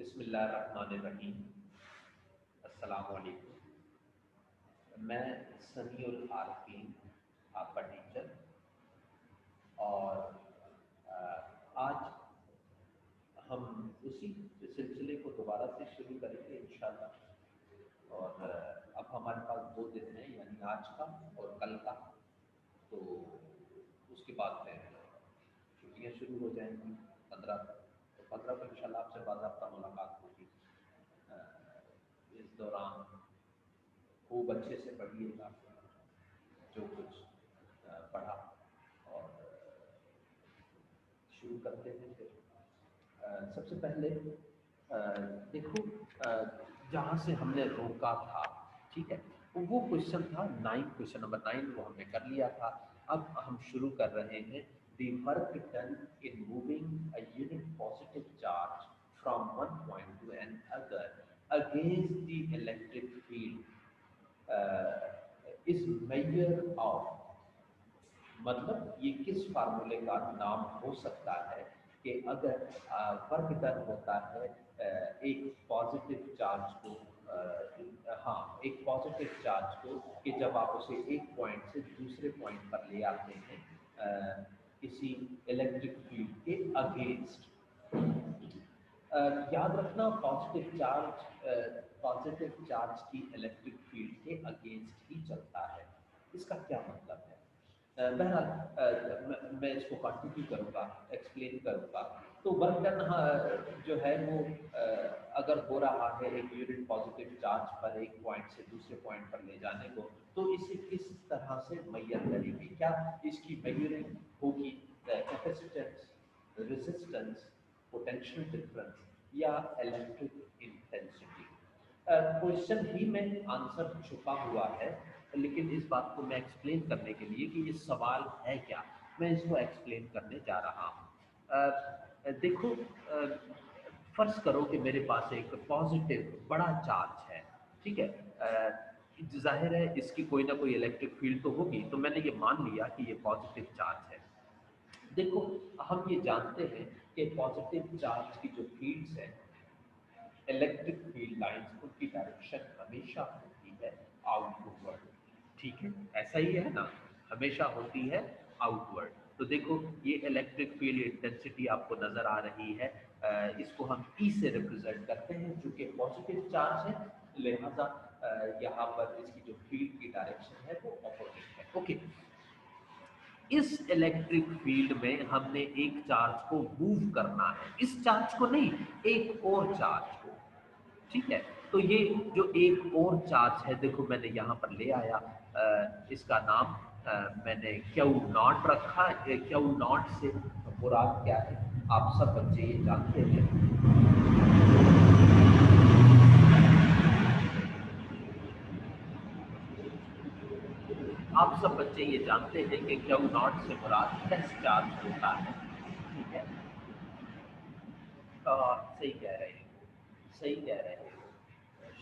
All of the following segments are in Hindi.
बिस्मिल्लाहिर्रहमानिर्रहीम। अस्सलाम वालेकुम। मैं समीउल आरिफीन, आपका टीचर। और आज हम उसी सिलसिले को दोबारा से शुरू करेंगे इंशाअल्लाह। और अब हमारे पास 2 दिन हैं, यानी आज का और कल का। तो उसके बाद फिर छुट्टियाँ शुरू हो जाएंगी 15 तो 15 को इंशाअल्लाह आपसे बाज़ाब्ता मुलाकात होगी। इस दौरान खूब अच्छे से पढ़िएगा जो कुछ पढ़ा। और शुरू करते हैं फिर। सबसे पहले देखो, जहाँ से हमने रोका था, ठीक है, वो क्वेश्चन था 9, क्वेश्चन नंबर 9 वो हमने कर लिया था। अब हम शुरू कर रहे हैं the work done in moving a unit positive charge from one point to another against the electric field is measure of. मतलब ये किस फार्मूले का नाम हो सकता है कि अगर वर्क डन होता है एक पॉजिटिव चार्ज को, हाँ, एक पॉजिटिव चार्ज को, कि जब आप उसे एक पॉइंट से दूसरे पॉइंट पर ले आते हैं किसी इलेक्ट्रिक फील्ड के अगेंस्ट। याद रखना, पॉजिटिव चार्ज की इलेक्ट्रिक फील्ड के अगेंस्ट ही चलता है। इसका क्या मतलब है? बहरहाल मैं इसको कंटिन्यू करूँगा, एक्सप्लेन करूँगा। तो वर्क डन जो है वो अगर हो रहा है एक यूनिट पॉजिटिव चार्ज पर एक पॉइंट से दूसरे पॉइंट पर ले जाने को, तो इसे किस तरह से मेजर करेंगे? क्या इसकी मेजरिंग होगी कैपेसिटेंस, रेजिस्टेंस, पोटेंशियल डिफरेंस या इलेक्ट्रिक इंटेंसिटी? क्वेश्चन ही में आंसर छुपा हुआ है, लेकिन इस बात को मैं एक्सप्लेन करने के लिए कि ये सवाल है क्या, मैं इसको एक्सप्लेन करने जा रहा हूँ। देखो, फर्ज करो कि मेरे पास एक पॉजिटिव बड़ा चार्ज है, ठीक है। जाहिर है इसकी कोई ना कोई इलेक्ट्रिक फील्ड तो होगी, तो मैंने ये मान लिया कि ये पॉजिटिव चार्ज है। देखो, हम ये जानते हैं कि पॉजिटिव चार्ज की जो फील्ड्स हैं, इलेक्ट्रिक फील्ड लाइंस, उनकी डायरेक्शन हमेशा होती है आउटवर्ड। ठीक है, ऐसा ही है ना, हमेशा होती है आउटवर्ड। तो देखो, ये इलेक्ट्रिक फील्ड इंटेंसिटी आपको नजर आ रही है। इसको हम ई से रिप्रेजेंट करते हैं, जो कि पॉजिटिव चार्ज है, लिहाजा यहाँ पर इसकी जो फील्ड की डायरेक्शन है वो अपोजिट है। ओके, इस इलेक्ट्रिक फील्ड में हमने एक चार्ज को मूव करना है, इस चार्ज को नहीं, एक और चार्ज को। ठीक है, तो ये जो एक और चार्ज है, देखो मैंने यहाँ पर ले आया, इसका नाम मैंने क्यू नॉट रखा। क्यू नॉट से मुराद क्या है आप सब बच्चे ये जानते हैं। आप सब बच्चे ये जानते हैं कि क्यू नॉट से मुराद टेस्ट चार्ज होता है। ठीक है, सही कह रहे हो, सही कह रहे हो,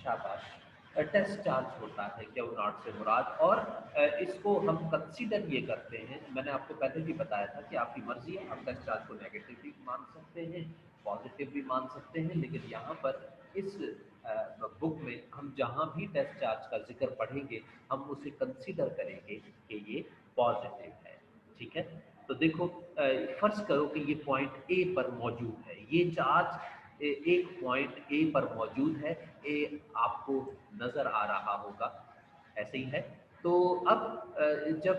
शाबाश। टेस्ट चार्ज होता है क्यू नॉट से मुराद। और इसको हम कंसीडर ये करते हैं, मैंने आपको पहले भी बताया था कि आपकी मर्जी है, आप टेस्ट चार्ज को नेगेटिव भी मान सकते हैं, पॉजिटिव भी मान सकते हैं, लेकिन यहाँ पर इस बुक में हम जहाँ भी टेस्ट चार्ज का जिक्र पढ़ेंगे, हम उसे कंसीडर करेंगे कि ये पॉजिटिव है। ठीक है, तो देखो, फर्ज करो कि ये पॉइंट ए पर मौजूद है, ये चार्ज एक पॉइंट ए पर मौजूद है, ए आपको नजर आ रहा होगा, ऐसे ही है। तो अब जब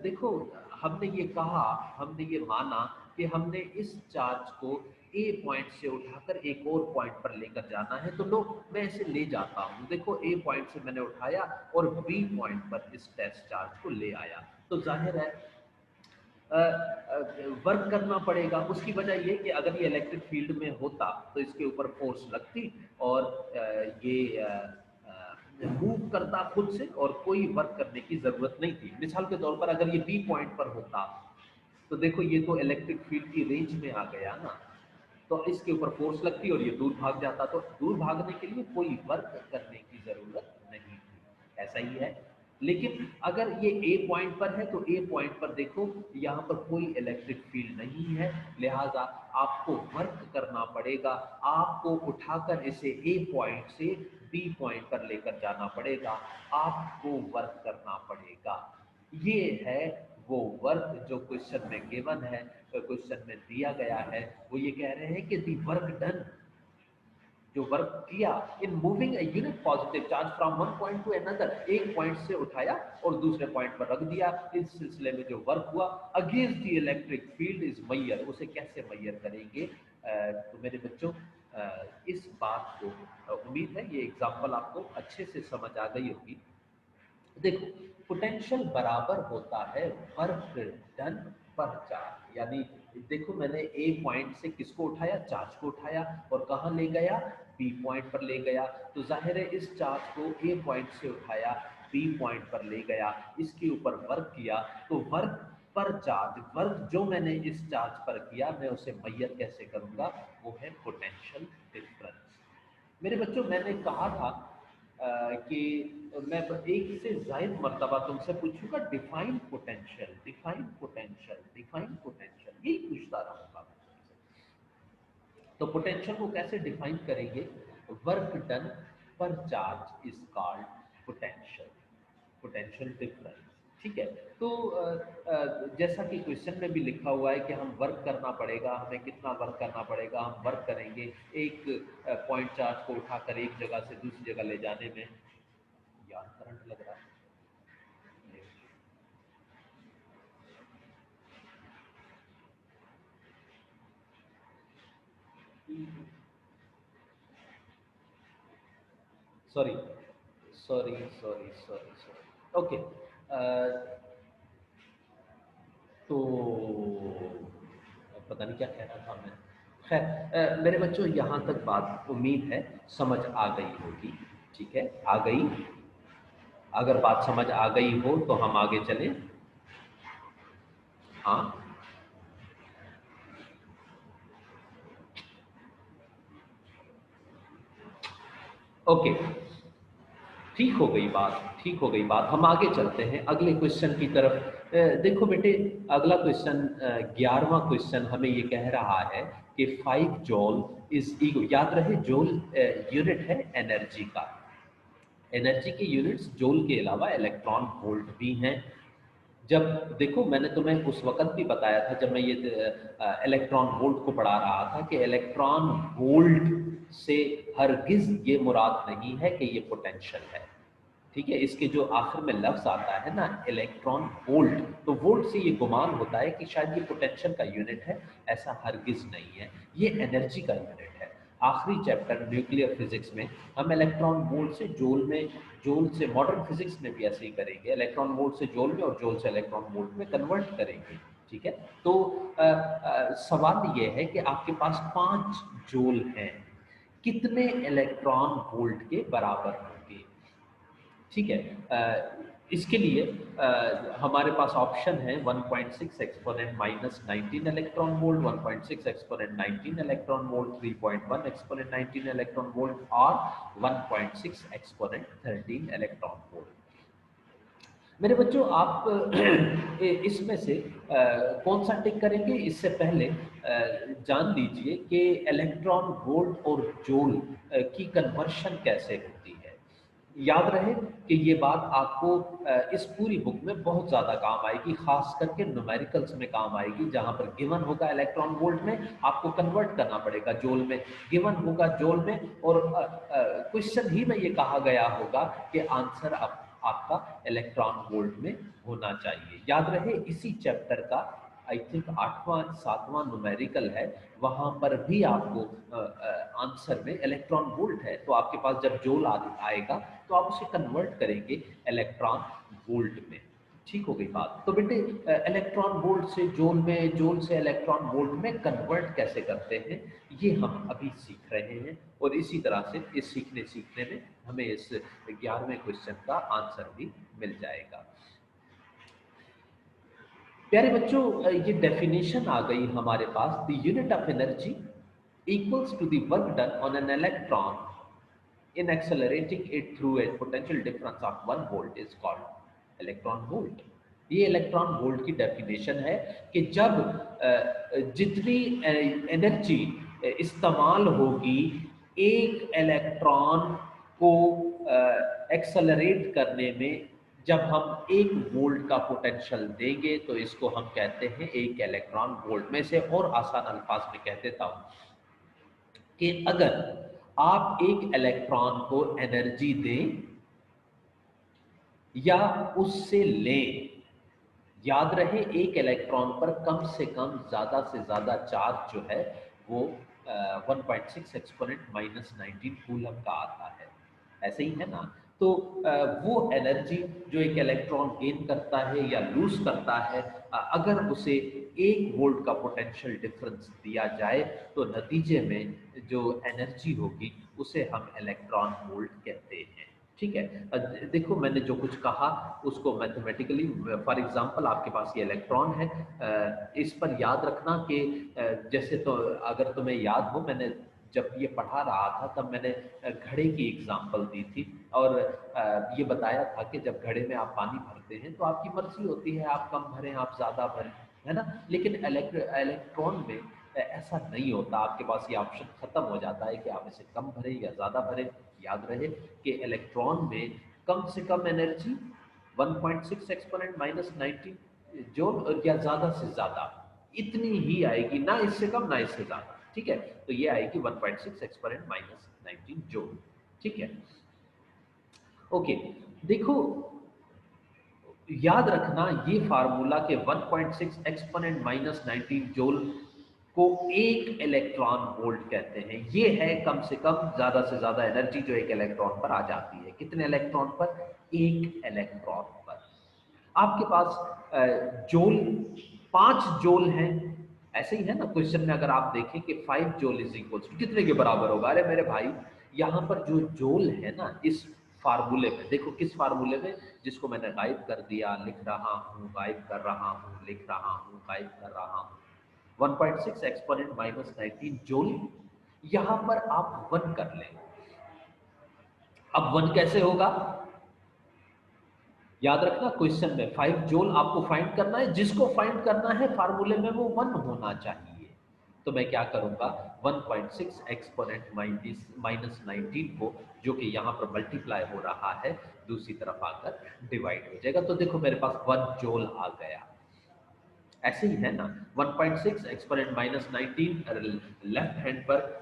देखो, हमने ये कहा, हमने ये माना कि हमने इस चार्ज को ए पॉइंट से उठाकर एक और पॉइंट पर लेकर जाना है, तो लो मैं इसे ले जाता हूँ। देखो, ए पॉइंट से मैंने उठाया और बी पॉइंट पर इस टेस्ट चार्ज को ले आया, तो जाहिर है वर्क करना पड़ेगा। उसकी वजह ये कि अगर ये इलेक्ट्रिक फील्ड में होता तो इसके ऊपर फोर्स लगती और ये मूव करता खुद से और कोई वर्क करने की जरूरत नहीं थी। मिसाल के तौर पर अगर ये बी पॉइंट पर होता, तो देखो ये तो इलेक्ट्रिक फील्ड की रेंज में आ गया ना, तो इसके ऊपर फोर्स लगती और ये दूर भाग जाता, तो दूर भागने के लिए कोई वर्क करने की जरूरत नहीं थी। ऐसा ही है, लेकिन अगर ये ए पॉइंट पर है तो ए पॉइंट पर देखो यहाँ पर कोई इलेक्ट्रिक फील्ड नहीं है, लिहाजा आपको वर्क करना पड़ेगा, आपको उठाकर इसे ए पॉइंट से बी पॉइंट पर लेकर जाना पड़ेगा, आपको वर्क करना पड़ेगा। ये है वो वर्क जो क्वेश्चन में गिवन है, क्वेश्चन में दिया गया है। वो ये कह रहे हैं कि दी वर्क डन, जो वर्क किया in moving a unit positive charge from one point to another, एक पॉइंट से उठाया और दूसरे पॉइंट पर रख दिया, इस सिलसिले में जो वर्क हुआ against the electric field is मैयर। उसे कैसे मैयर करेंगे? तो मेरे बच्चों इस बात को उम्मीद है ये एग्जांपल आपको अच्छे से समझ आ गई होगी। देखो, पोटेंशियल बराबर होता है वर्क डन पर चार्ज, यानी देखो मैंने ए पॉइंट से किसको उठाया, चार्ज को उठाया और कहाँ ले गया, बी पॉइंट पर ले गया। तो जाहिर है इस चार्ज को ए पॉइंट से उठाया, बी पॉइंट पर ले गया, इसके ऊपर वर्क किया, तो वर्क पर चार्ज, वर्क जो मैंने इस चार्ज पर किया मैं उसे मैयर कैसे करूंगा, वो है पोटेंशियल डिफरेंस। मेरे बच्चों मैंने कहा था कि मैं एक से ज्यादा मर्तबा तुमसे पूछूंगा define potential, define potential, define potential, यही पूछता रहूंगा। तो पोटेंशियल को कैसे डिफाइन करेंगे? वर्क डन पर charge is called potential, potential difference. ठीक है, तो जैसा कि क्वेश्चन में भी लिखा हुआ है कि हम वर्क करना पड़ेगा, हमें कितना वर्क करना पड़ेगा, हम वर्क करेंगे एक पॉइंट चार्ज को उठाकर एक जगह से दूसरी जगह ले जाने में। यार करंट लग रहा है। Sorry sorry sorry sorry sorry, okay. तो पता नहीं क्या कह रहा था मैं। खैर, मेरे बच्चों यहाँ तक बात उम्मीद है समझ आ गई होगी। ठीक है, आ गई? अगर बात समझ आ गई हो तो हम आगे चलें। हाँ, ओके, ठीक हो गई बात, ठीक हो गई बात। हम आगे चलते हैं अगले क्वेश्चन की तरफ। देखो बेटे, अगला क्वेश्चन 11वां क्वेश्चन हमें ये कह रहा है कि 5 जॉल इज इक्वल, याद रहे जॉल यूनिट है एनर्जी का। एनर्जी के यूनिट्स जूल के अलावा इलेक्ट्रॉन वोल्ट भी हैं। जब देखो मैंने तुम्हें उस वक्त भी बताया था जब मैं ये इलेक्ट्रॉन वोल्ट को पढ़ा रहा था कि इलेक्ट्रॉन वोल्ट से हरगिज ये मुराद नहीं है कि ये पोटेंशियल है। ठीक है, इसके जो आखिर में लफ्ज आता है ना इलेक्ट्रॉन वोल्ट, तो वोल्ट से ये गुमान होता है कि शायद ये पोटेंशियल का यूनिट है, ऐसा हरगिज नहीं है, ये एनर्जी का यूनिट है। आखिरी चैप्टर न्यूक्लियर फिजिक्स में हम इलेक्ट्रॉन वोल्ट से जूल में, जूल से मॉडर्न फिजिक्स में भी ऐसे ही करेंगे, इलेक्ट्रॉन वोल्ट से जूल में और जूल से इलेक्ट्रॉन वोल्ट में कन्वर्ट करेंगे। ठीक है, तो सवाल ये है कि आपके पास 5 जूल हैं, कितने इलेक्ट्रॉन वोल्ट के बराबर होंगे? ठीक है, इसके लिए हमारे पास ऑप्शन है 1.6 exponent minus 19 electron volt, 1.6 exponent 19 electron volt, 3.1 exponent 19 electron volt और 1.6 एक्सपोनेंट 13 इलेक्ट्रॉन वोल्ट। मेरे बच्चों आप इसमें से कौन सा टिक करेंगे? इससे पहले जान लीजिए कि इलेक्ट्रॉन वोल्ट और जूल की कन्वर्शन कैसे होती है। याद रहे कि ये बात आपको इस पूरी बुक में बहुत ज़्यादा काम आएगी, खास करके न्यूमेरिकल्स में काम आएगी, जहाँ पर गिवन होगा इलेक्ट्रॉन वोल्ट में, आपको कन्वर्ट करना पड़ेगा जूल में, गिवन होगा जूल में, और क्वेश्चन ही में ये कहा गया होगा कि आंसर आपका इलेक्ट्रॉन वोल्ट में होना चाहिए। याद रहे इसी चैप्टर का आई थिंक 8वां 7वां न्यूमेरिकल है, वहां पर भी आपको आंसर में इलेक्ट्रॉन वोल्ट है, तो आपके पास जब जूल आएगा तो आप उसे कन्वर्ट करेंगे इलेक्ट्रॉन वोल्ट में। ठीक हो गई बात? तो बेटे इलेक्ट्रॉन वोल्ट से जूल में, जूल से इलेक्ट्रॉन वोल्ट में कन्वर्ट कैसे करते हैं ये हम अभी सीख रहे हैं, और इसी तरह से इस सीखने सीखने में हमें इस 11वें क्वेश्चन का आंसर भी मिल जाएगा। प्यारे बच्चों, ये डेफिनेशन आ गई हमारे पास, the unit of energy equals to the work done on an electron in accelerating it through a potential difference of 1 volt is called electron volt. ये इलेक्ट्रॉन वोल्ट की डेफिनेशन है कि जब जितनी एनर्जी इस्तेमाल होगी एक इलेक्ट्रॉन को एक्सेलरेट करने में, जब हम 1 वोल्ट का पोटेंशियल देंगे तो इसको हम कहते हैं 1 इलेक्ट्रॉन वोल्ट। में से और आसान अल्फाज में कह देता हूं कि अगर आप एक इलेक्ट्रॉन को एनर्जी दें या उससे लें, याद रहे एक इलेक्ट्रॉन पर कम से ज्यादा चार्ज जो है वो 1.6 एक्सपोनेंट माइनस 19 कूलम का आता है, ऐसे ही है ना। तो वो एनर्जी जो एक इलेक्ट्रॉन गेन करता है या लूज करता है, अगर उसे 1 वोल्ट का पोटेंशियल डिफरेंस दिया जाए तो नतीजे में जो एनर्जी होगी उसे हम इलेक्ट्रॉन वोल्ट कहते हैं। ठीक है। देखो मैंने जो कुछ कहा उसको मैथमेटिकली, फॉर एग्जांपल आपके पास ये इलेक्ट्रॉन है, इस पर याद रखना कि जैसे तो अगर तुम्हें याद हो, मैंने जब ये पढ़ा रहा था तब मैंने घड़े की एग्जांपल दी थी और ये बताया था कि जब घड़े में आप पानी भरते हैं तो आपकी मर्जी होती है, आप कम भरें आप ज़्यादा भरें, है ना। लेकिन इलेक्ट्रॉन में ऐसा नहीं होता, आपके पास ये ऑप्शन खत्म हो जाता है कि आप इसे कम भरें या ज़्यादा भरें। याद रहे कि इलेक्ट्रॉन में कम से कम एनर्जी 1.6 एक्सपोनेंट माइनस 19 जूल या ज़्यादा से ज़्यादा इतनी ही आएगी, ना इससे कम ना इससे ज़्यादा। ठीक है, तो ये आएगी 1.6 एक्सपोनेंट माइनस 19 जूल। ठीक है, ओके। देखो याद रखना ये फार्मूला के 1.6 एक्सपोनेंट माइनस 19 जूल को 1 इलेक्ट्रॉन वोल्ट कहते हैं। ये है कम से कम ज्यादा से ज्यादा एनर्जी जो एक इलेक्ट्रॉन पर आ जाती है। कितने इलेक्ट्रॉन पर? 1 इलेक्ट्रॉन पर। आपके पास जोल 5 जोल है, ऐसे ही है ना। क्वेश्चन में अगर आप देखें कि 5 जोल इज इक्वल टू कितने के बराबर होगा, अरे मेरे भाई यहाँ पर जो जोल है ना, इस फार्मूले में देखो, किस फार्मूले में, जिसको मैंने गायब कर दिया, लिख रहा हूँ, गायब कर रहा हूँ, लिख रहा हूँ, गायब कर रहा हूँ। 1.6 एक्सपोनेंट माइनस 19 जूल, यहां पर आप 1 कर लें। अब 1 कैसे होगा? याद रखना क्वेश्चन में 5 जूल आपको फाइंड करना है, जिसको फाइंड करना है फार्मूले में वो 1 होना चाहिए। तो मैं क्या करूंगा, 1.6 एक्सपोनेंट माइनस 19 को, जो कि यहाँ पर मल्टीप्लाई हो रहा है, दूसरी तरफ आकर डिवाइड हो जाएगा। तो देखो मेरे पास 1 जूल आ गया। ऐसे ही है ना, 1.6 एक्सपोनेंट माइनस 19 लेफ्ट हैंड पर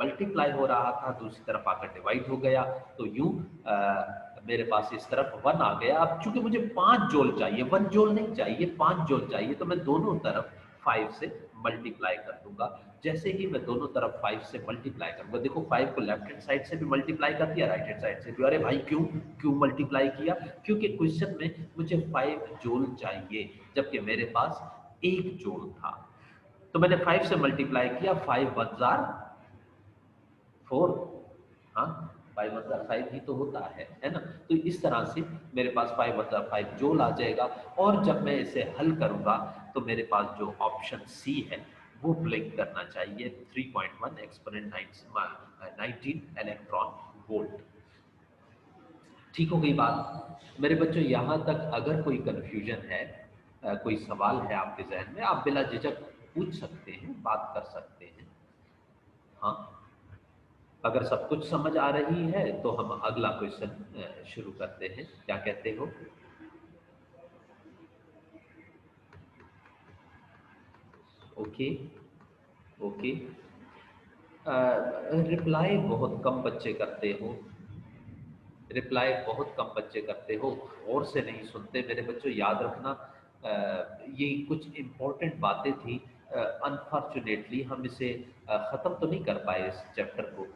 मल्टीप्लाई हो रहा था, दूसरी तरफ आकर डिवाइड हो गया। तो यूं मेरे पास इस तरफ 1 आ गया। अब चूंकि मुझे 5 जोल चाहिए, 1 जोल नहीं चाहिए, 5 जोल चाहिए, तो मैं दोनों तरफ 5 से मल्टीप्लाई कर दूंगा। जैसे ही मैं दोनों तरफ 5 से मल्टीप्लाई करूंगा, देखो 5 को लेफ्ट हैंड साइड से भी मल्टीप्लाई कर दिया, राइट हैंड साइड से भी। अरे भाई क्यों क्यों मल्टीप्लाई किया? क्योंकि क्वेश्चन में मुझे 5 जोल चाहिए, जबकि मेरे पास 1 जोल था। तो मैंने 5 से मल्टीप्लाई किया, 5 1 जार 4, हाँ 5 1 जार 5 ही तो होता है ना। तो इस तरह से मेरे पास 5 1 जार 5 जोल आ जाएगा। और जब मैं इसे हल करूंगा तो मेरे पास जो ऑप्शन सी है वो ब्लिंक करना चाहिए, 3.1 एक्सपोनेंट 19 इलेक्ट्रॉन वोल्ट। ठीक हो गई बात मेरे बच्चों? यहाँ तक अगर कोई कंफ्यूजन है, कोई सवाल है आपके जहन में, आप बिला झिझक पूछ सकते हैं, बात कर सकते हैं। हाँ, अगर सब कुछ समझ आ रही है तो हम अगला क्वेश्चन शुरू करते हैं, क्या कहते हो? Okay, okay. रिप्लाई बहुत कम बच्चे करते हो, रिप्लाई बहुत कम बच्चे करते हो, और से नहीं सुनते मेरे बच्चों। याद रखना ये कुछ इम्पोर्टेंट बातें थी। अनफॉर्चुनेटली हम इसे ख़त्म तो नहीं कर पाए इस चैप्टर को।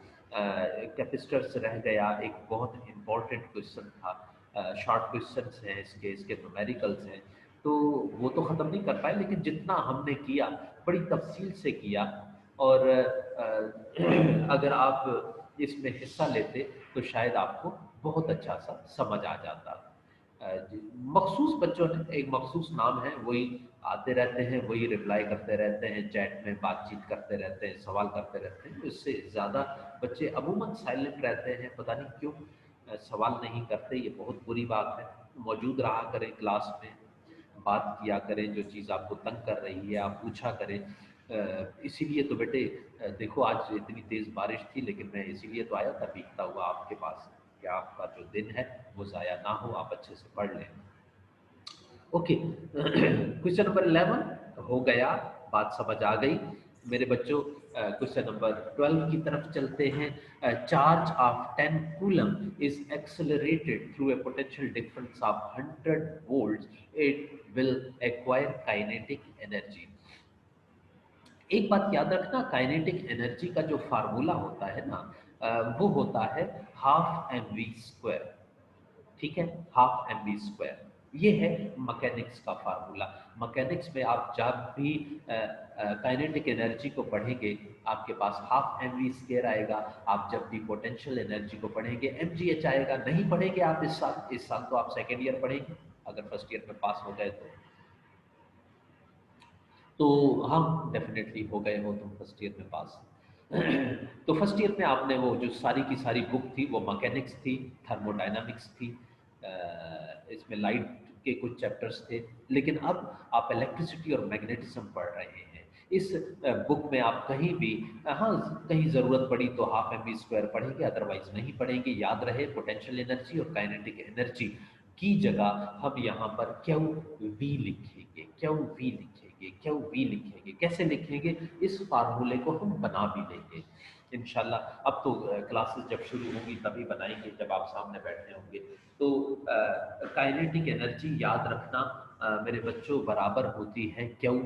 कैपेसिटर्स रह गया, एक बहुत इम्पोर्टेंट क्वेश्चन था। शॉर्ट क्वेश्चंस हैं इसके, इसके न्यूमेरिकल्स हैं, तो वो तो ख़त्म नहीं कर पाए, लेकिन जितना हमने किया बड़ी तफसील से किया। और अगर आप इसमें हिस्सा लेते तो शायद आपको बहुत अच्छा सा समझ आ जाता। मखसूस बच्चों ने, एक मखसूस नाम है, वही आते रहते हैं, वही रिप्लाई करते रहते हैं, चैट में बातचीत करते रहते हैं, सवाल करते रहते हैं। इससे ज़्यादा बच्चे अमूमन साइलेंट रहते हैं, पता नहीं क्यों सवाल नहीं करते, ये बहुत बुरी बात है। मौजूद रहा करें क्लास में, बात किया करें, जो चीज़ आपको तंग कर रही है आप पूछा करें। इसीलिए तो बेटे देखो आज इतनी तेज़ बारिश थी, लेकिन मैं इसीलिए तो आया था भीगता हुआ आपके पास कि आपका जो दिन है वो ज़ाया ना हो, आप अच्छे से पढ़ लें। ओके। क्वेश्चन नंबर 11 हो गया, बात समझ आ गई मेरे बच्चों। क्वेश्चन नंबर 12 की तरफ चलते हैं। Charge of 10 coulomb is accelerated through a potential difference of 100 volts, it will acquire kinetic energy. एक बात याद रखना, काइनेटिक एनर्जी का जो फार्मूला होता है ना, वो होता है हाफ एम वी स्क्वायर। ठीक है, हाफ एम वी स्क्वायर, ये है मैकेनिक्स का फार्मूला। मैकेनिक्स में आप जब भी काइनेटिक एनर्जी को पढ़ेंगे आपके पास हाफ एम वी स्क्वायर आएगा। आप जब भी पोटेंशियल एनर्जी को पढ़ेंगे एम जी एच आएगा। नहीं पढ़ेंगे आप इस साल तो आप सेकेंड ईयर पढ़ेंगे, अगर फर्स्ट ईयर में पास हो गए तो हम डेफिनेटली हो गए हो तुम फर्स्ट ईयर में पास। तो फर्स्ट ईयर में आपने वो जो सारी की सारी बुक थी वो मैकेनिक्स थी, थर्मोडायनामिक्स थी, इसमें लाइट के कुछ चैप्टर्स थे। लेकिन अब आप इलेक्ट्रिसिटी और मैग्नेटिज्म पढ़ रहे हैं। इस बुक में आप कहीं भी हाँ कहीं ज़रूरत पड़ी तो हाफ एम वी स्क्वायर पढ़ेंगे, अदरवाइज नहीं पढ़ेंगे। याद रहे पोटेंशियल एनर्जी और काइनेटिक एनर्जी की जगह हम यहाँ पर क्यू वी लिखेंगे, क्यू वी लिखेंगे, क्यू वी लिखेंगे। कैसे लिखेंगे, इस फार्मूले को हम बना भी लेंगे इंशाल्लाह। अब तो क्लासेस जब शुरू होंगी तभी बनाएंगे, जब आप सामने बैठे होंगे। तो काइनेटिक एनर्जी याद रखना मेरे बच्चों बराबर होती है क्यू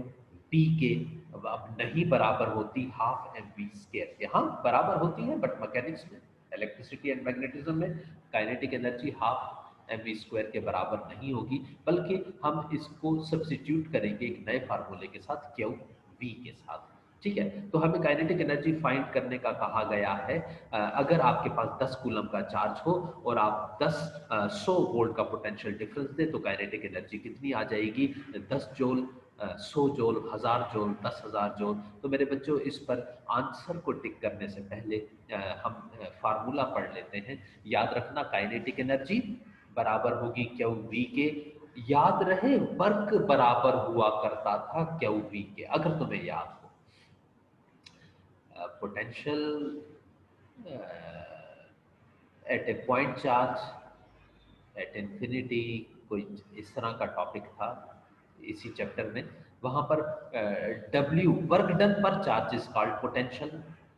पी के। अब नहीं बराबर होती हाफ एम वी स्क्वायर के। हाँ बराबर होती है, बट मैकेनिक्स में, इलेक्ट्रिसिटी एंड मैग्नेटिज्म में kinetic energy half M V square के बराबर नहीं होगी, बल्कि हम इसको सब्स्टिट्यूट करेंगे एक नए फार्मूले के साथ, क्यू वी के साथ। ठीक है, तो हमें काइनेटिक एनर्जी फाइंड करने का कहा गया है। अगर आपके पास 10 कूलम का चार्ज हो और आप 100 वोल्ट का पोटेंशियल डिफरेंस दे तो काइनेटिक एनर्जी कितनी आ जाएगी, 10 जूल, 100 जूल, 1000 जूल, 10,000 जूल। तो मेरे बच्चों इस पर आंसर को टिक करने से पहले हम फार्मूला पढ़ लेते हैं। याद रखना काइनेटिक एनर्जी बराबर होगी क्यू वी के। याद रहे वर्क बराबर हुआ करता था क्यू वी के, अगर तुम्हें याद हो। Potential at A point charge at infinity, कोई इस तरह का टॉपिक था इसी चैप्टर में। वहां पर डब्ल्यू वर्क डन पर चार्ज इज कॉल्ड पोटेंशियल।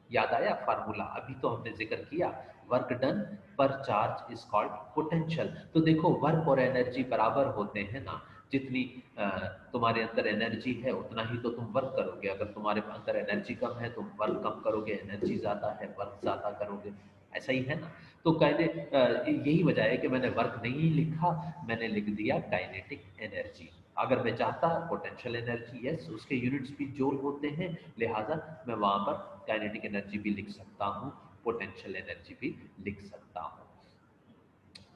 याद आया फार्मूला, अभी तो हमने जिक्र किया। वर्क डन पर चार्ज इज कॉल्ड पोटेंशियल। तो देखो वर्क और एनर्जी बराबर होते हैं ना, जितनी अ, तुम्हारे अंदर एनर्जी है उतना ही तो तुम वर्क करोगे। अगर तुम्हारे अंदर एनर्जी कम है तुम वर्क कम करोगे, एनर्जी ज़्यादा है वर्क ज़्यादा करोगे। ऐसा ही है ना। तो कहने यही वजह है कि मैंने वर्क नहीं लिखा, मैंने लिख दिया काइनेटिक एनर्जी। अगर मैं चाहता पोटेंशियल एनर्जी, यस उसके यूनिट्स भी जूल होते हैं, लिहाजा मैं वहां पर काइनेटिक एनर्जी भी लिख सकता हूँ, पोटेंशियल एनर्जी भी लिख सकता हूँ।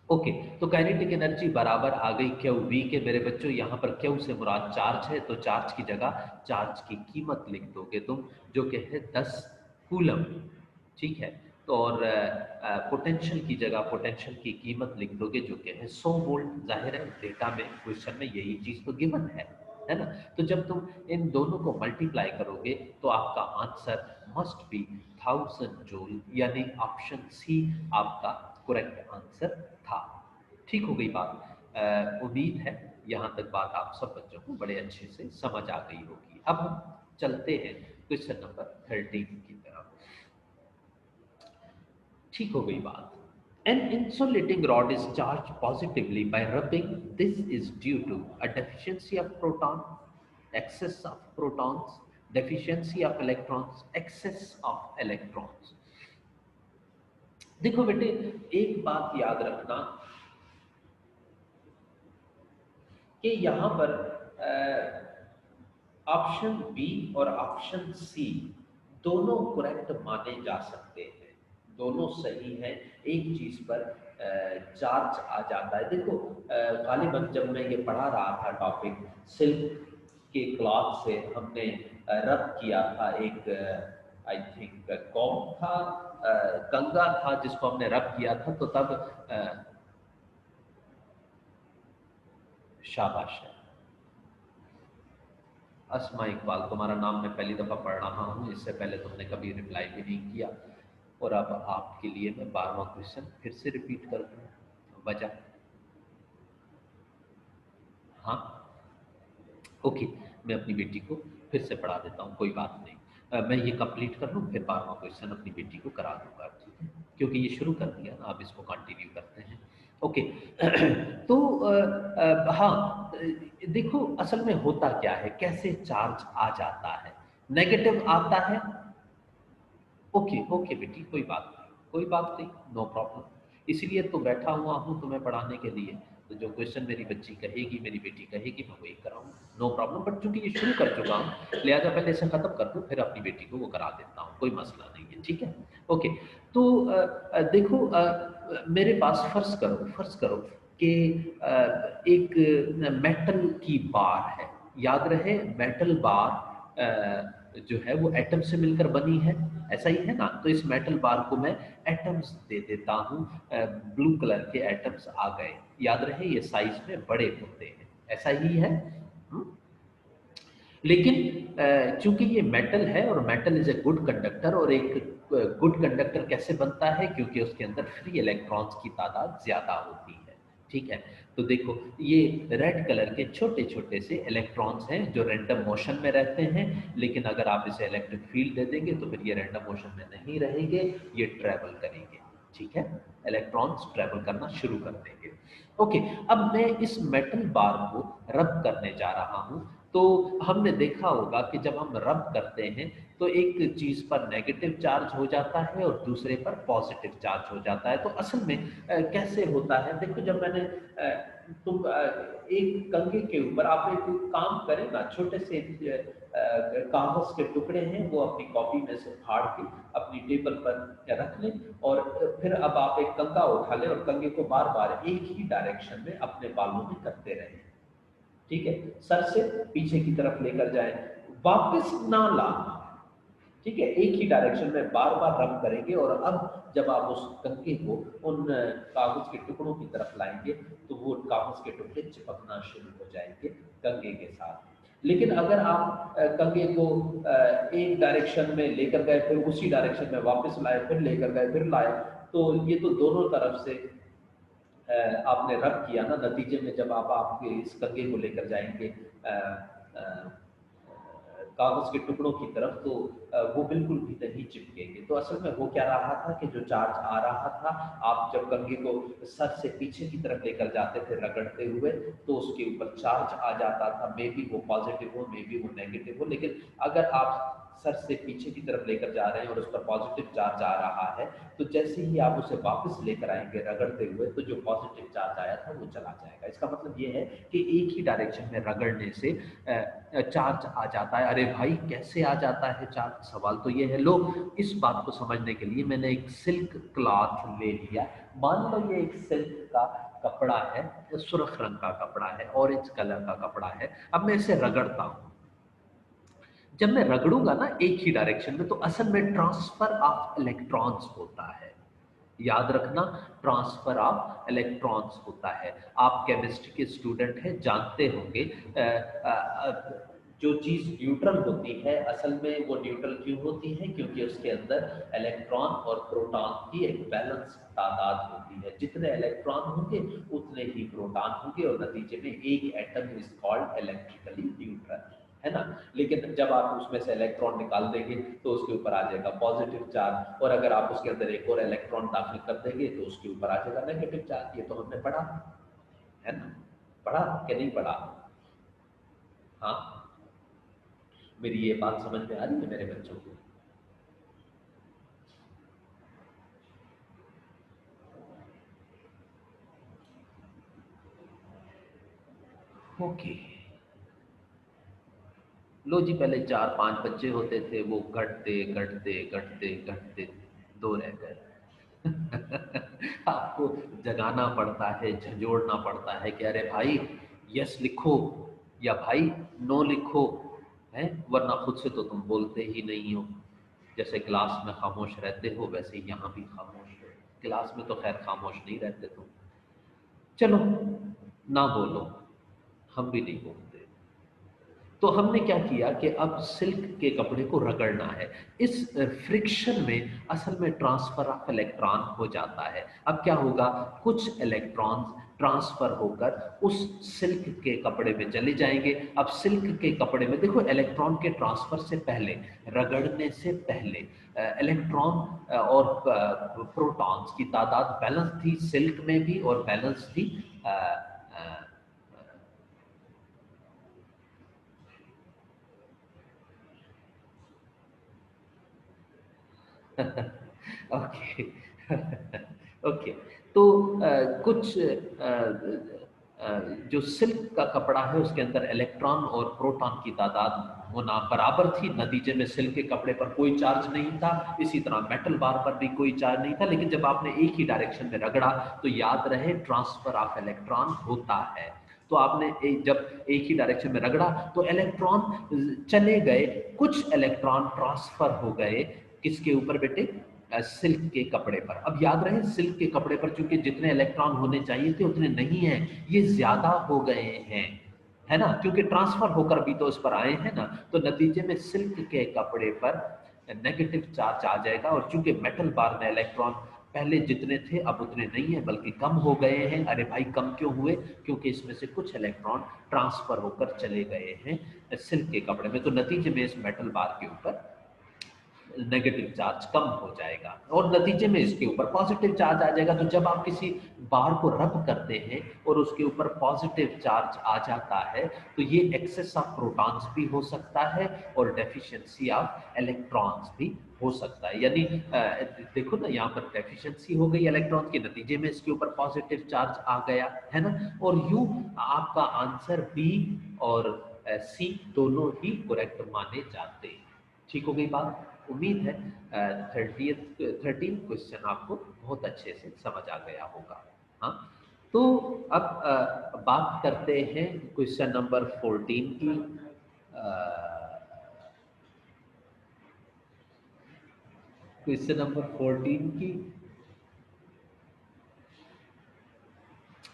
ओके, तो काइनेटिक एनर्जी बराबर आ गई क्यू वी के। मेरे बच्चों यहाँ पर क्यू से मुराद चार्ज है, तो चार्ज की जगह चार्ज की कीमत लिख दोगे तुम, जो कि है 10 कूलम। ठीक है, तो और पोटेंशियल की जगह पोटेंशियल की कीमत लिख दोगे जो कि है 100 वोल्ट। जाहिर है डेटा में क्वेश्चन में यही चीज़ तो गिवन है ना। तो जब तुम इन दोनों को मल्टीप्लाई करोगे तो आपका आंसर मस्ट बी 1000 जूल, यानी ऑप्शन सी आपका करेक्ट आंसर था। ठीक हो गई बात। उम्मीद है यहाँ तक बात आप सब बच्चों को बड़े अच्छे से समझ आ गई होगी। अब हम चलते हैं क्वेश्चन नंबर 13 की तरफ। ठीक हो गई बात। An insulating rod is charged positively by rubbing. This is due to a deficiency of proton, excess of protons, deficiency of electrons, excess of electrons. देखो बेटे, एक बात याद रखना कि यहाँ पर ऑप्शन बी और ऑप्शन सी दोनों करेक्ट माने जा सकते हैं, दोनों सही हैं। एक चीज पर चार्ज आ जाता है। देखो गालिबन जब मैं ये पढ़ा रहा था टॉपिक, सिल्क के क्लॉथ से हमने रब किया था एक, आई थिंक कॉम था, कंगा था जिसको हमने रब किया था। तो तब शाबाश है। अस्मा इकबाल, तुम्हारा नाम मैं पहली दफ़ा पढ़ रहा हूँ, इससे पहले तुमने कभी रिप्लाई भी नहीं किया। और अब आपके लिए मैं 12वां क्वेश्चन फिर से रिपीट कर दूँ, वजह। हाँ, ओके, मैं अपनी बेटी को फिर से पढ़ा देता हूँ, कोई बात नहीं। मैं ये कंप्लीट कर लूँ, फिर 12वां क्वेश्चन अपनी बेटी को करा दूंगा, ठीक है? क्योंकि ये शुरू कर दिया ना, अब इसको कंटिन्यू करते हैं। ओके। तो हाँ, देखो असल में होता क्या है, कैसे चार्ज आ जाता है, नेगेटिव आता है। ओके ओके बेटी, कोई बात नहीं, कोई बात नहीं, नो प्रॉब्लम। इसीलिए तो बैठा हुआ हूँ तुम्हें पढ़ाने के लिए। तो जो क्वेश्चन मेरी बच्ची कहेगी, मेरी बेटी कहेगी, मैं वही कराऊँ, नो प्रॉब्लम। बट चूंकि ये शुरू कर चुका हूँ, लिहाजा पहले इसे खत्म कर दूँ, फिर अपनी बेटी को वो करा देता हूँ, कोई मसला नहीं है, ठीक है? ओके। तो देखो, मेरे पास फर्ज करो कि एक मेटल की बार है। याद रहे, मेटल बार जो है वो एटम से मिलकर बनी है, ऐसा ही है ना? तो इस मेटल बार को मैं एटम्स दे देता हूँ, ब्लू कलर के एटम्स आ गए। याद रहे ये साइज में बड़े होते हैं, ऐसा ही है। हम्म? लेकिन चूंकि ये मेटल है और metal is a good conductor, और एक गुड कंडक्टर कैसे बनता है, क्योंकि उसके अंदर फ्री इलेक्ट्रॉन्स की तादाद ज्यादा होती है, ठीक है? तो देखो, ये रेड कलर के छोटे छोटे से इलेक्ट्रॉन्स हैं जो रैंडम मोशन में रहते हैं, लेकिन अगर आप इसे इलेक्ट्रिक फील्ड दे देंगे तो फिर ये रैंडम मोशन में नहीं रहेंगे, ये ट्रैवल करेंगे, ठीक है? इलेक्ट्रॉन्स ट्रैवल करना शुरू कर देंगे। ओके। अब मैं इस मेटल बार को रब करने जा रहा हूँ। तो हमने देखा होगा कि जब हम रब करते हैं तो एक चीज पर नेगेटिव चार्ज हो जाता है और दूसरे पर पॉजिटिव चार्ज हो जाता है। तो असल में कैसे होता है, देखो, जब मैंने तुम एक कंघे के ऊपर आप एक काम करें ना, छोटे से कागज के टुकड़े हैं वो अपनी कॉपी में से फाड़ के अपनी टेबल पर रख लें, और फिर अब आप एक कंघा उठा लें और कंघे को बार बार एक ही डायरेक्शन में अपने बालों में करते रहें, ठीक है? सर से पीछे की तरफ लेकर जाएं, वापस ना लाना, ठीक है? एक ही डायरेक्शन में बार बार रब करेंगे, और अब जब आप उस कंघे को उन कागज के टुकड़ों की तरफ लाएंगे तो वो कागज के टुकड़े चिपकना शुरू हो जाएंगे कंघे के साथ। लेकिन अगर आप कंघे को एक डायरेक्शन में लेकर गए, फिर उसी डायरेक्शन में वापस लाए, फिर लेकर गए, फिर लाए, तो ये तो दोनों तरफ से आपने रब किया ना, नतीजे में जब आप आपके इस कंघे को लेकर जाएंगे कागज के टुकड़ों की तरफ, तो वो बिल्कुल भी नहीं चिपकेंगे। तो असल में वो क्या रहा था कि जो चार्ज आ रहा था, आप जब कंघे को सर से पीछे की तरफ लेकर जाते थे रगड़ते हुए, तो उसके ऊपर चार्ज आ जाता था, मे बी वो पॉजिटिव हो, मे बी वो नेगेटिव हो। लेकिन अगर आप सर से पीछे की तरफ लेकर जा रहे हैं और उस पर पॉजिटिव चार्ज आ रहा है, तो जैसे ही आप उसे वापस लेकर आएंगे रगड़ते हुए, तो जो पॉजिटिव चार्ज आया था वो चला जाएगा। इसका मतलब ये है कि एक ही डायरेक्शन में रगड़ने से चार्ज आ जाता है। अरे भाई, कैसे आ जाता है चार्ज? सवाल तो ये है। लो, इस बात को समझने के लिए मैंने एक सिल्क क्लॉथ ले लिया। मान लो ये एक सिल्क का कपड़ा है, सुर्ख रंग का कपड़ा है, ऑरेंज कलर का कपड़ा है। अब मैं इसे रगड़ता हूँ। जब मैं रगड़ूंगा ना एक ही डायरेक्शन में, तो असल में ट्रांसफर ऑफ इलेक्ट्रॉन्स होता है। याद रखना, ट्रांसफर ऑफ इलेक्ट्रॉन्स होता है। आप केमिस्ट्री के स्टूडेंट हैं, जानते होंगे जो चीज न्यूट्रल होती है, असल में वो न्यूट्रल क्यों होती है? क्योंकि उसके अंदर इलेक्ट्रॉन और प्रोटॉन की एक बैलेंस तादाद होती है। जितने इलेक्ट्रॉन होंगे उतने ही प्रोटॉन होंगे, और नतीजे में एक atom is called electrically neutral, है ना? लेकिन जब आप उसमें से इलेक्ट्रॉन निकाल देंगे तो उसके ऊपर आ जाएगा पॉजिटिव चार्ज, और अगर आप उसके अंदर एक और इलेक्ट्रॉन दाखिल कर देंगे तो उसके ऊपर आ जाएगा नेगेटिव चार्ज। ये तो हमने पढ़ा है ना? पढ़ा कि नहीं पढ़ा? हाँ, मेरी ये बात समझ में आ रही है मेरे बच्चों को? ओके। लो जी, पहले 4-5 बच्चे होते थे, वो घटते घटते घटते घटते दो रह गए। आपको जगाना पड़ता है, झंझोड़ना पड़ता है कि अरे भाई यस लिखो, या भाई नो लिखो, है? वरना खुद से तो तुम बोलते ही नहीं हो। जैसे क्लास में खामोश रहते हो, वैसे ही यहाँ भी खामोश हो। क्लास में तो खैर खामोश नहीं रहते तुम। चलो, ना बोलो। हम भी नहीं घूमते। तो हमने क्या किया कि अब सिल्क के कपड़े को रगड़ना है। इस फ्रिक्शन में असल में ट्रांसफर ऑफ इलेक्ट्रॉन हो जाता है। अब क्या होगा, कुछ इलेक्ट्रॉन्स ट्रांसफर होकर उस सिल्क के कपड़े में चले जाएंगे। अब सिल्क के कपड़े में देखो, इलेक्ट्रॉन के ट्रांसफर से पहले, रगड़ने से पहले इलेक्ट्रॉन और प्रोटॉन्स की तादाद बैलेंस थी, सिल्क में भी और बैलेंस थी अ, अ, ओके। ओके। तो कुछ जो सिल्क का कपड़ा है उसके अंदर इलेक्ट्रॉन और प्रोटॉन की तादाद होना बराबर थी। नतीजे में सिल्क के कपड़े पर कोई चार्ज नहीं था, इसी तरह मेटल बार पर भी कोई चार्ज नहीं था। लेकिन जब आपने एक ही डायरेक्शन में रगड़ा तो याद रहे ट्रांसफर ऑफ इलेक्ट्रॉन होता है। तो आपने जब एक ही डायरेक्शन में रगड़ा तो इलेक्ट्रॉन चले गए, कुछ इलेक्ट्रॉन ट्रांसफर हो गए किसके ऊपर बेटे, सिल्क के कपड़े पर। अब याद रहे सिल्क के कपड़े पर चूंकि जितने इलेक्ट्रॉन होने चाहिए थे उतने नहीं हैं, ये ज्यादा हो गए हैं, है ना, क्योंकि ट्रांसफर होकर भी तो इस पर आए हैं ना। तो नतीजे में सिल्क के कपड़े पर नेगेटिव चार्ज आ जाएगा, और चूंकि मेटल बार में इलेक्ट्रॉन पहले जितने थे अब उतने नहीं है बल्कि कम हो गए हैं। अरे भाई कम क्यों हुए, क्योंकि इसमें से कुछ इलेक्ट्रॉन ट्रांसफर होकर चले गए हैं सिल्क के कपड़े में। तो नतीजे में इस मेटल बार के ऊपर नेगेटिव चार्ज कम हो जाएगा और नतीजे में इसके ऊपर पॉजिटिव चार्ज आ जाएगा। तो जब आप किसी बार को रब करते हैं और उसके ऊपर पॉजिटिव चार्ज आ जाता है तो ये एक्सेस ऑफ प्रोटॉन्स भी हो सकता है और डेफिशिएंसी ऑफ इलेक्ट्रॉन्स भी हो सकता है। यानी देखो ना, यहाँ पर डेफिशिएंसी हो गई इलेक्ट्रॉन्स के, नतीजे में इसके ऊपर पॉजिटिव चार्ज आ गया, है ना। और यूं आपका आंसर बी और सी दोनों ही करेक्ट माने जाते हैं। ठीक हो गई बात। उम्मीद है 13 क्वेश्चन आपको बहुत अच्छे से समझ आ गया होगा। हाँ, तो अब बात करते हैं क्वेश्चन नंबर 14 की। क्वेश्चन नंबर 14 की।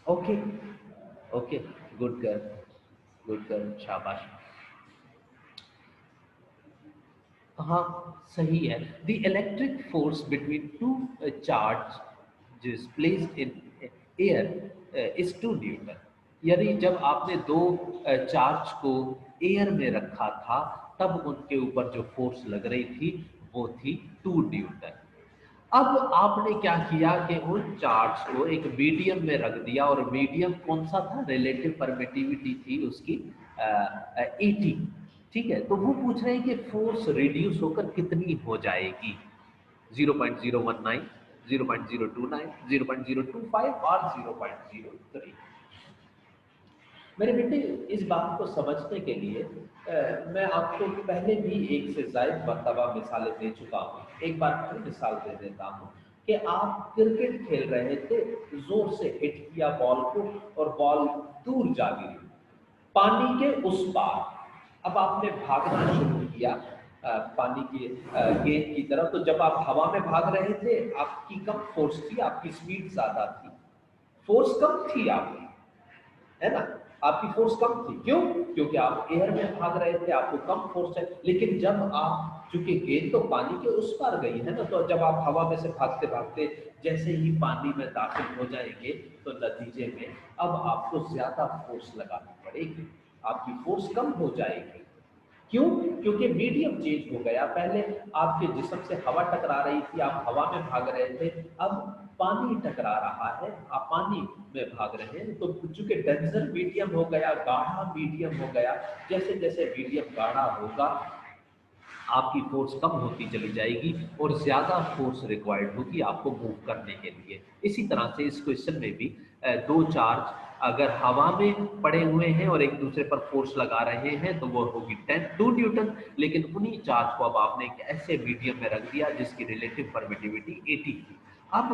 Okay. Okay. Good girl. Good girl, शाबाश। हाँ, सही है। The electric force between two charge placed in air is 2 Newton. यानी जब आपने दो चार्ज को एयर में रखा था तब उनके ऊपर जो फोर्स लग रही थी वो थी 2 न्यूटन। अब आपने क्या किया कि उन चार्ज को एक मीडियम में रख दिया, और मीडियम कौन सा था, रिलेटिव परमिटिविटी थी उसकी 80। ठीक है, तो वो पूछ रहे हैं कि फोर्स रिड्यूस होकर कितनी हो जाएगी, 0.019, 0.029, 0.025 और 0.03। मेरे बेटे, इस बात को समझने के लिए मैं आपको पहले भी एक से ज्यादा मरतबा मिसालें दे चुका हूँ। एक बार फिर मिसाल दे देता हूँ कि आप क्रिकेट खेल रहे थे, जोर से हिट किया बॉल को और बॉल दूर जा गिरी पानी के उस पार। अब आपने भागना शुरू किया पानी की गेंद की तरफ। तो जब आप हवा में भाग रहे थे आपकी कम फोर्स थी, आपकी स्पीड ज्यादा थी, फोर्स कम थी आपकी, है ना। आपकी फोर्स कम थी, क्यों, क्योंकि आप एयर में भाग रहे थे, आपको कम फोर्स है। लेकिन जब आप, चूंकि गेंद तो पानी के उस पार गई है ना, तो जब आप हवा में से भागते भागते जैसे ही पानी में दाखिल हो जाएंगे तो नतीजे में अब आपको ज्यादा फोर्स लगानी पड़ेगी, आपकी फोर्स कम हो जाएगी। क्यों, क्योंकि मीडियम चेंज हो गया। पहले आपके जिस्म से हवा टकरा रही थी, आप हवा में भाग रहे थे, अब पानी टकरा रहा है, आप पानी में भाग रहे हैं। तो चूंकि डेंसर मीडियम हो गया, गाढ़ा मीडियम हो गया, जैसे जैसे मीडियम गाढ़ा होगा आपकी फोर्स कम होती चली जाएगी और ज्यादा फोर्स रिक्वायर्ड होगी आपको मूव करने के लिए। इसी तरह से इस क्वेश्चन में भी दो चार्ज अगर हवा में पड़े हुए हैं और एक दूसरे पर फोर्स लगा रहे हैं तो वो होगी 2 न्यूटन। लेकिन उन्हीं चार्ज को अब आपने एक ऐसे मीडियम में रख दिया जिसकी रिलेटिव परमिटिविटी 80 थी। अब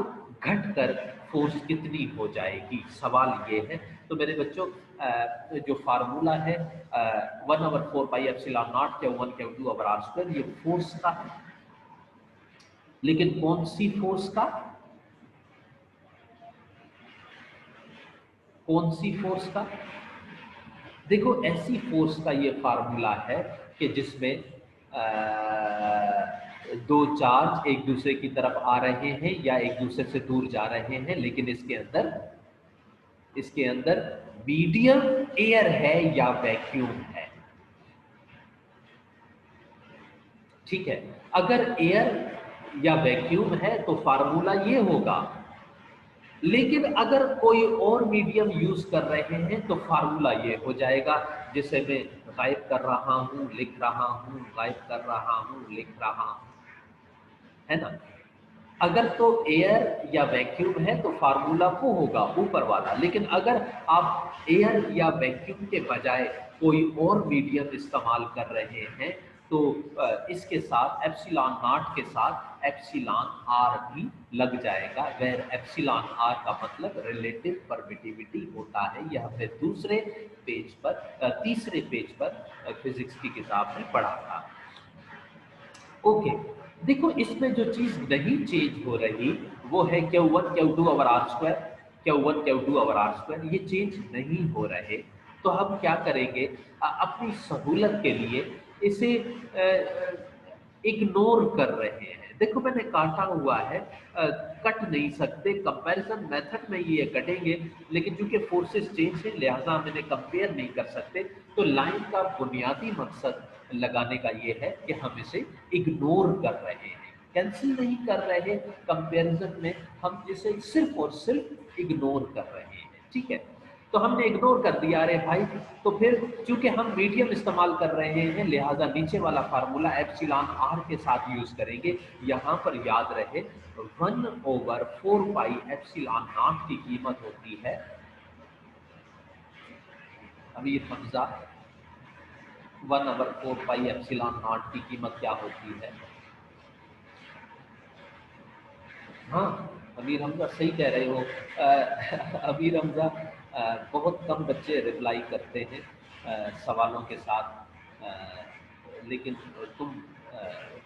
घटकर फोर्स कितनी हो जाएगी, सवाल ये है। तो मेरे बच्चों, जो फार्मूला है 1/4 pi epsilon not Q1 Q2/r², ये फोर्स का है। लेकिन कौन सी फोर्स का, कौन सी फोर्स का, देखो ऐसी फोर्स का ये फार्मूला है कि जिसमें दो चार्ज एक दूसरे की तरफ आ रहे हैं या एक दूसरे से दूर जा रहे हैं, लेकिन इसके अंदर मीडियम एयर है या वैक्यूम है। ठीक है, अगर एयर या वैक्यूम है तो फार्मूला ये होगा, लेकिन अगर कोई और मीडियम यूज कर रहे हैं तो फार्मूला ये हो जाएगा, जिसे मैं गायब कर रहा हूं, लिख रहा हूं, गायब कर रहा हूं, लिख रहा हूं, है ना। अगर तो एयर या वैक्यूम है तो फार्मूला वो होगा ऊपर वाला, लेकिन अगर आप एयर या वैक्यूम के बजाय कोई और मीडियम इस्तेमाल कर रहे हैं तो इसके साथ एप्सिलॉन नॉट के साथ एप्सिलॉन आर भी लग जाएगा, वेर एप्सिलॉन आर का मतलब रिलेटिव परमिटिविटी होता है। यह हमने दूसरे पेज पर तीसरे पेज पर फिजिक्स की किताब में पढ़ा था। ओके, देखो इसमें जो चीज नहीं चेंज हो रही वो है Q1 Q2 over R square, Q1 Q2 over R square, ये चेंज नहीं हो रहे। तो हम क्या करेंगे, अपनी सहूलत के लिए इसे इग्नोर कर रहे हैं। देखो मैंने काटा हुआ है, कट नहीं सकते, कंपैरिजन मेथड में ये कटेंगे, लेकिन चूंकि फोर्सेस चेंज है लिहाजा मैंने कंपेयर नहीं कर सकते। तो लाइन का बुनियादी मकसद लगाने का ये है कि हम इसे इग्नोर कर रहे हैं, कैंसिल नहीं कर रहे, कंपैरिजन में हम इसे सिर्फ और सिर्फ इग्नोर कर रहे हैं। ठीक है, तो हमने इग्नोर कर दिया, अरे भाई। तो फिर चूंकि हम मीडियम इस्तेमाल कर रहे हैं लिहाजा नीचे वाला फार्मूला एप्सिलॉन आर के साथ यूज करेंगे। यहां पर याद रहे 1/4 पाई एप्सिलॉन नॉट की कीमत होती है, Amir Hamza, 1/4 pi epsilon not की कीमत क्या होती है? हाँ, अमीर हमजा सही कह रहे हो। अमीर हमजा, बहुत कम बच्चे रिप्लाई करते हैं सवालों के साथ, लेकिन तुम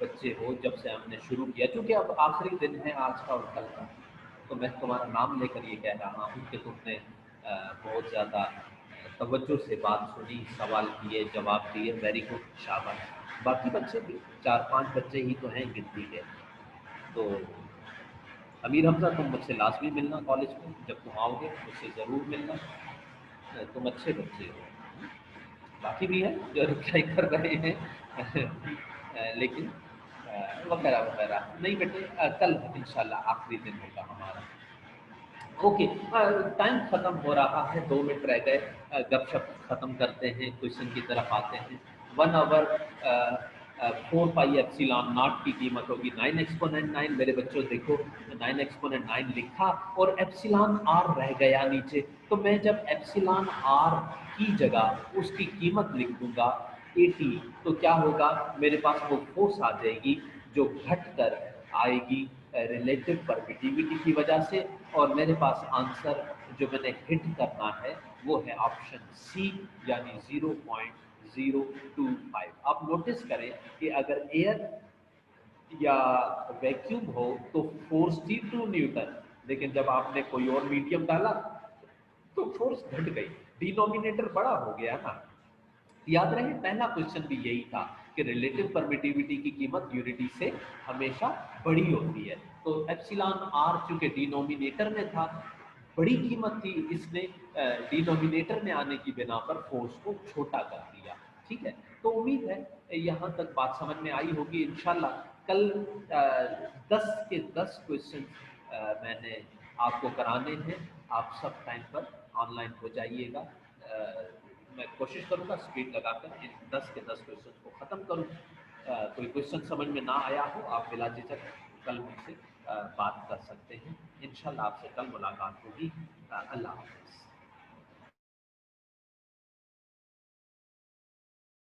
बच्चे हो, जब से हमने शुरू किया, क्योंकि अब आखिरी दिन है आज का और कल का, तो मैं तुम्हारा नाम लेकर ये कह रहा हूँ कि तुमने बहुत ज़्यादा तवज्जो से बात सुनी, सवाल किए, जवाब दिए, वेरी गुड, शाबाश। बाकी बच्चे भी 4-5 बच्चे ही तो हैं गिनती के। तो अमीर हमजा, तुम मुझसे लाजमी मिलना कॉलेज में, जब तुम आओगे मुझसे ज़रूर मिलना, तुम अच्छे बच्चे हो। बाकी भी हैं जो रिप्लाई कर रहे हैं लेकिन वगैरह वगैरह नहीं बेटे, कल इंशाल्लाह आखिरी दिन होगा हमारा। ओके, टाइम खत्म हो रहा है, 2 मिनट रह गए, गपशप खत्म करते हैं, क्वेश्चन की तरफ आते हैं। 1/4 पाई एप्सिलॉन नॉट की कीमत होगी 9 एक्सपोनेंट 9। मेरे बच्चों देखो, 9 एक्सपोनेंट 9 लिखा और एप्सिलॉन आर रह गया नीचे, तो मैं जब एप्सिलॉन आर की जगह उसकी कीमत लिख दूंगा 80, तो क्या होगा, मेरे पास वो फोर्स आ जाएगी जो घट कर आएगी रिलेटिव परमिटिविटी की वजह से, और मेरे पास आंसर जो मैंने हिट करना है वो है ऑप्शन सी, यानी 0.025। आप नोटिस करें कि अगर एयर या वैक्यूम हो तो फोर्स थी 2 न्यूटन, लेकिन जब आपने कोई और मीडियम डाला तो फोर्स घट गई, डिनोमिनेटर बड़ा हो गया ना। याद रहे पहला क्वेश्चन भी यही था कि रिलेटिव परमिटिविटी की कीमत यूनिटी से हमेशा बड़ी होती है। तो एप्सिलॉन आर चूंकि डिनोमिनेटर में था, बड़ी कीमत थी, इसने डिनोमिनेटर में आने की बिना पर फोर्स को छोटा कर दिया। ठीक है, तो उम्मीद है यहाँ तक बात समझ में आई होगी। इंशाल्लाह कल 10 के 10 क्वेश्चन मैंने आपको कराने हैं, आप सब टाइम पर ऑनलाइन हो जाइएगा। मैं कोशिश करूंगा स्पीड लगाकर इन 10 के 10 क्वेश्चन को ख़त्म करूं। कोई क्वेश्चन समझ में ना आया हो, आप बिला झिझक कल मुझसे बात कर सकते हैं। इंशाल्लाह आपसे कल मुलाकात होगी। अल्लाह हाफ़िज़।